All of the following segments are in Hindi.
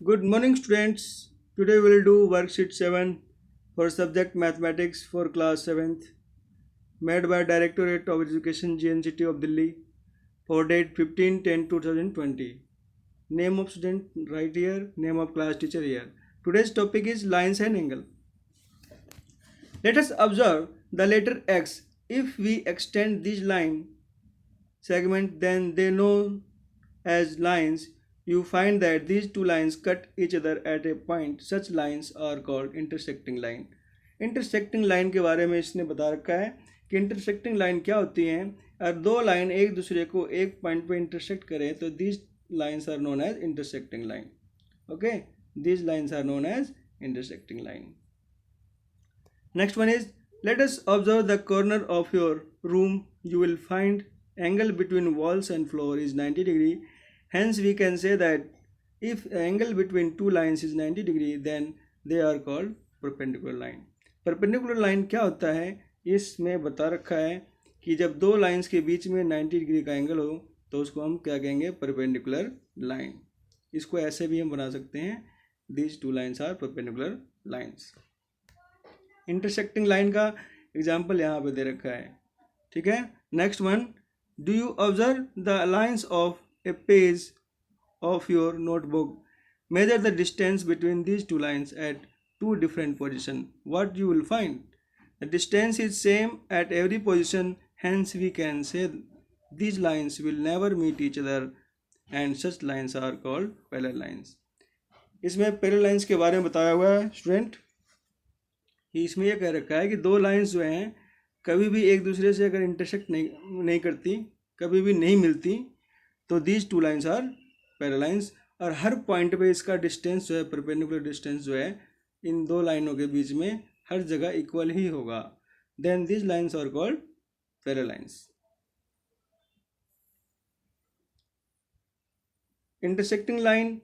Good morning, students. Today we will do worksheet 7 for subject mathematics for class 7th, made by Directorate of Education GNCT of Delhi for date 15/10/2020. Name of student right here, name of class teacher here. Today's topic is lines and angle. Let us observe the letter X. If we extend this line segment, then they know as lines. You find that these two lines cut each other at a point. Such lines are called intersecting line. Intersecting line के बारे में इसने बता रखा है कि इंटरसेक्टिंग लाइन क्या होती हैं। अगर दो लाइन एक दूसरे को एक पॉइंट पे इंटरसेक्ट करें तो these lines are known as intersecting line. Okay, these lines are known as intersecting line. Next one is, let us observe the corner of your room. You will find angle between walls and floor is 90 degree. Hence we can say that if angle between two lines is 90 degree, then they are called perpendicular line. Perpendicular line क्या होता है, इसमें बता रखा है कि जब दो लाइंस के बीच में 90 डिग्री का एंगल हो तो उसको हम क्या कहेंगे, परपेंडिकुलर लाइन. इसको ऐसे भी हम बना सकते हैं, these two lines are perpendicular lines. Intersecting line का एग्जाम्पल यहाँ पे दे रखा है. ठीक है. Next one, do you observe the lines of a page of your notebook. Measure the distance between these two lines at two different position. What you will find, the distance is same at every position. Hence we can say these lines will never meet each other and such lines are called parallel lines. इसमें parallel lines के बारे में बताया हुआ है स्टूडेंट. इसमें यह कह रखा है कि दो लाइंस जो हैं कभी भी एक दूसरे से अगर इंटरसेक्ट नहीं करती, कभी भी नहीं मिलती, तो these two lines are parallel lines. और हर पॉइंट पे इसका डिस्टेंस जो है, परपेंडिकुलर डिस्टेंस जो है इन दो लाइनों के बीच में हर जगह इक्वल ही होगा. Then these lines are called parallel lines. Intersecting line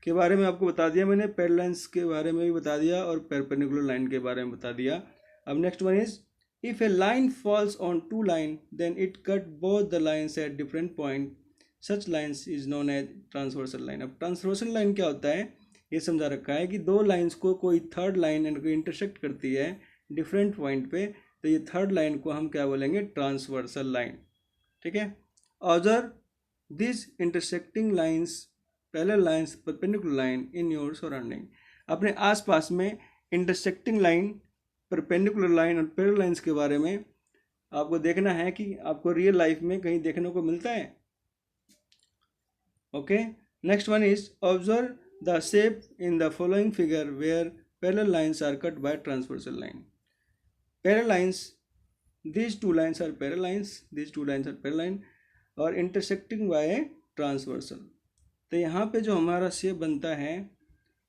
के बारे में आपको बता दिया मैंने, पैरेलल लाइंस के बारे में भी बता दिया और परपेंडिकुलर लाइन के बारे में बता दिया. अब next one is, if a line falls on two line then it cut both the lines at different point. Such lines is known as transversal line. अब ट्रांसवर्सल लाइन क्या होता है, ये समझा रखा है कि दो लाइंस को कोई थर्ड लाइन इंटरसेक्ट करती है डिफरेंट पॉइंट पे, तो ये थर्ड लाइन को हम क्या बोलेंगे, ट्रांसवर्सल लाइन. ठीक है. Observe this intersecting lines parallel lines perpendicular line in your surrounding. अपने आसपास में इंटरसेक्टिंग लाइन, परपेंडिकुलर लाइन और पैरेलल लाइंस के बारे में आपको देखना है कि आपको रियल लाइफ में कहीं देखने को मिलता है. Okay. Next one is, observe the shape in the following figure where parallel lines are cut by transversal line. Parallel lines, these two lines are parallel lines, these two lines are parallel line और इंटरसेक्टिंग बाय ट्रांसवर्सल. तो यहाँ पे जो हमारा शेप बनता है,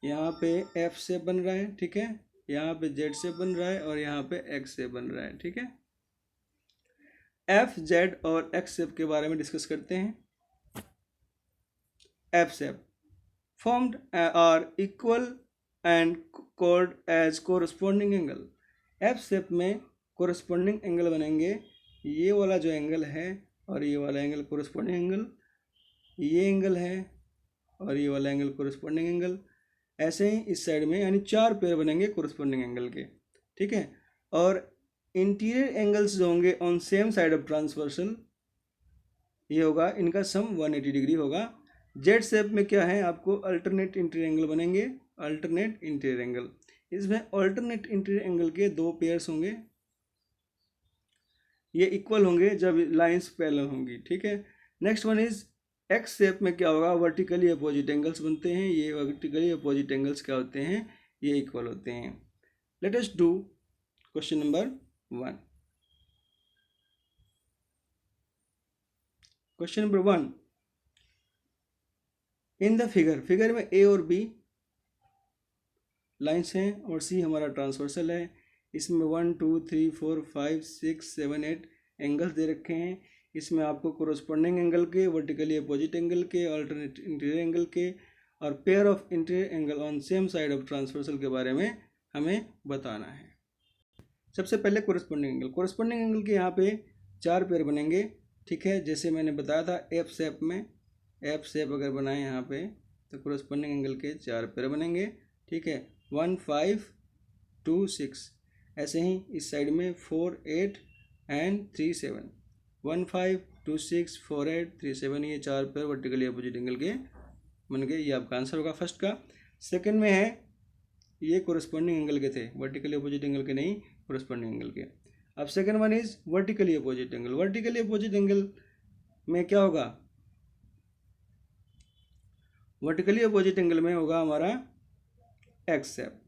यहाँ पे एफ शेप बन रहा है. ठीक है. यहाँ पे जेड शेप बन रहा है और यहाँ पे एक्स शेप बन रहा है. ठीक है. एफ, जेड और एक्स शेप के बारे में डिस्कस करते हैं. F shape formed are equal and called as corresponding angle. F shape में कोरस्पॉन्डिंग एंगल बनेंगे. ये वाला जो एंगल है और ये वाला एंगल कोरस्पॉन्डिंग एंगल, ये एंगल है और ये वाला एंगल कोरस्पॉन्डिंग एंगल. ऐसे ही इस साइड में यानी चार पेयर बनेंगे कोरस्पॉन्डिंग एंगल के. ठीक है. और इंटीरियर एंगल्स जो होंगे on same side of transversal, ये होगा इनका सम 180 डिग्री होगा. जेड शेप में क्या है, आपको अल्टरनेट इंटीरियर एंगल बनेंगे, अल्टरनेट इंटीरियर एंगल. इसमें अल्टरनेट इंटीरियर एंगल के दो पेयर्स होंगे, ये इक्वल होंगे जब लाइंस पैरेलल होंगी. ठीक है. Next one is, x shape में क्या होगा, वर्टिकली अपोजिट एंगल्स बनते हैं. ये वर्टिकली अपोजिट एंगल्स क्या होते हैं, ये इक्वल होते हैं. Let us do question number 1. Question number 1, in the figure में ए और बी लाइंस हैं और सी हमारा ट्रांसवर्सल है. इसमें 1 2 3 4 5 6 7 8 एंगल्स दे रखे हैं. इसमें आपको कोरस्पॉन्डिंग एंगल के, वर्टिकली अपोजिट एंगल के, अल्टरनेट इंटीरियर एंगल के और pair of interior angle on same side of transversal के बारे में हमें बताना है. सबसे पहले कोरस्पॉन्डिंग एंगल. कोरस्पॉन्डिंग एंगल के यहाँ पे चार पेयर बनेंगे. ठीक है. जैसे मैंने बताया था एफ शेप में एफ शेप अगर बनाए यहाँ पे तो कोरस्पॉन्डिंग एंगल के 4 पेयर बनेंगे, ठीक है। 1 5 2 6। ऐसे ही इस साइड में 4 8 एंड 3 7। 1 5 2 6 4 8 3 7, ये 4 पेयर वर्टिकली अपोजिट एंगल के बन गए। ये आपका आंसर होगा फर्स्ट का। सेकंड में है, ये कोरस्पॉन्डिंग एंगल के थे, वर्टिकली अपोजिट एंगल के नहीं, कोरस्पॉन्डिंग एंगल के। अब second one is vertically opposite angle. Vertically opposite angle में क्या होगा, वर्टिकली अपोजिट एंगल में होगा हमारा एक्स शेप,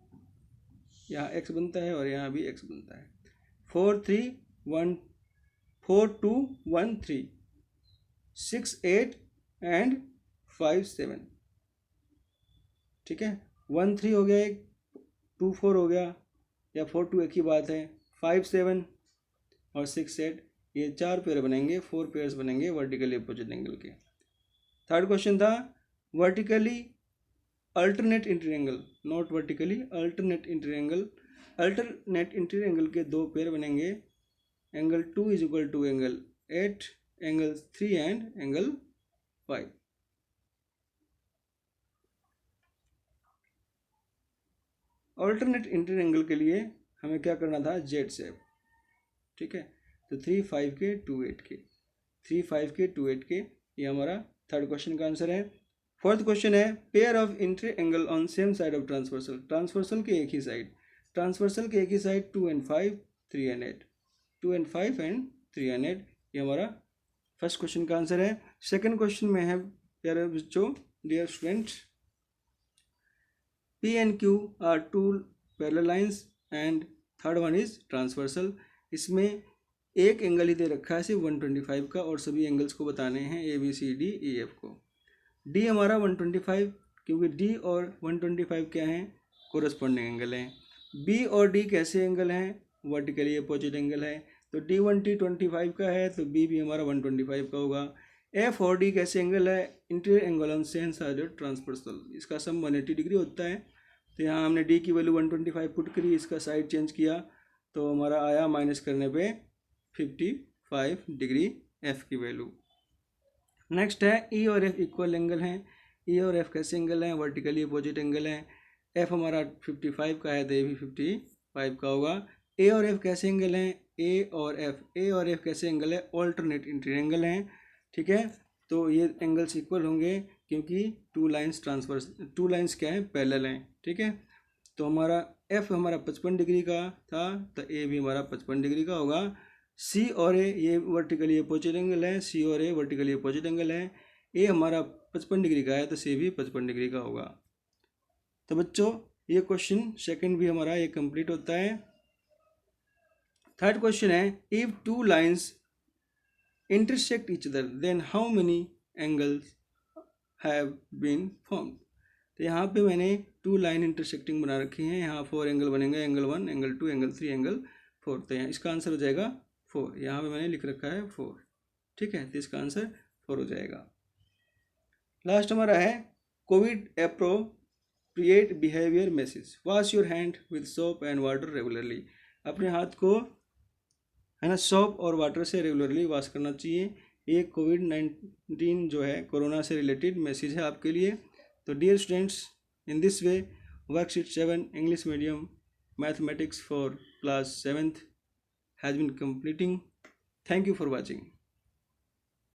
यहाँ एक्स बनता है और यहाँ भी एक्स बनता है। 4 3 1 4 2 1 3 6 8 एंड 5 7, ठीक है। 1 3 हो गया, एक 2 4 हो गया, या 4 2 एक ही बात है। 5 7 और 6 8, ये 4 पेयर बनेंगे, 4 पेयर्स बनेंगे वर्टिकली अपोजिट एंगल के। थर्ड क्वेश्चन था vertically alternate interior angle, not vertically alternate interior angle. Alternate interior angle के 2 पेयर बनेंगे, angle 2 is equal to angle 8, angle 3 and angle 5। Alternate interior angle के लिए हमें क्या करना था, जेड शेप, ठीक है। तो 3 5 के 2 8 के, 3 5 के 2 8 के, ये हमारा थर्ड क्वेश्चन का आंसर है। फोर्थ क्वेश्चन है pair of interior angle on same side of transversal. Transversal के एक ही साइड, ट्रांसवर्सल के एक ही side 2 and 5 3 and 8, 2 and 5 and 3 and 8, ये हमारा फर्स्ट क्वेश्चन का आंसर है। सेकंड क्वेश्चन में है प्यारे बच्चों, dear students, P and Q are two parallel lines and third one is transversal. इसमें एक एंगल ही दे रखा है सिर्फ 125 का, और सभी एंगल्स को बताने हैं ABCDEF को। D हमारा 125, क्योंकि D और 125 क्या हैं, कोरस्पॉन्डिंग एंगल हैं। B और D कैसे एंगल हैं, वर्टिकली अपोजिट एंगल है। तो D1 25 का है, तो B भी हमारा 125 का होगा। F और D कैसे एंगल है, interior angle on same side of transversal, इसका सम 180 डिग्री होता है। तो यहाँ हमने D की वैल्यू 125 पुट करी, इसका साइड चेंज किया तो हमारा आया माइनस करने पे 55 डिग्री F की वैल्यू। नेक्स्ट है E और F इक्वल एंगल हैं। E और F कैसे एंगल हैं, वर्टिकली अपोजिट एंगल हैं। F हमारा 55 का है तो ये भी 55 का होगा। A और F कैसे एंगल हैं, A और F कैसे एंगल है, ऑल्टरनेट इंटीरियर एंगल हैं, ठीक है। तो ये एंगल्स इक्वल होंगे क्योंकि टू लाइंस क्या है, पैरेलल हैं, ठीक है। तो हमारा F हमारा 55 डिग्री का था, तो A भी हमारा 55 डिग्री का होगा। C और A ये वर्टिकली अपोजिट एंगल है, C और A वर्टिकली अपोजिट एंगल है। A हमारा 55 डिग्री का है तो C भी 55 डिग्री का होगा। तो बच्चों ये क्वेश्चन सेकंड भी हमारा ये कंप्लीट होता है। थर्ड क्वेश्चन है if two lines intersect each other then how many angles have been formed। तो यहाँ पे मैंने 2 लाइन इंटरसेक्टिंग बना रखी हैं, यहाँ 4 एंगल बनेंगे, एंगल 1 एंगल 2 एंगल 3 एंगल 4। तो यहाँ इसका आंसर हो जाएगा 4, यहाँ पे मैंने लिख रखा है 4, ठीक है। तो इसका आंसर 4 हो जाएगा। लास्ट हमारा है Covid appropriate behaviour message, wash your hand with soap and water regularly. अपने हाथ को है ना सोप और वाटर से रेगुलरली वॉश करना चाहिए। ये कोविड-19 जो है कोरोना से रिलेटेड मैसेज है आपके लिए। तो dear students, in this way worksheet 7 English medium mathematics for class 7th has been completing. Thank you for watching.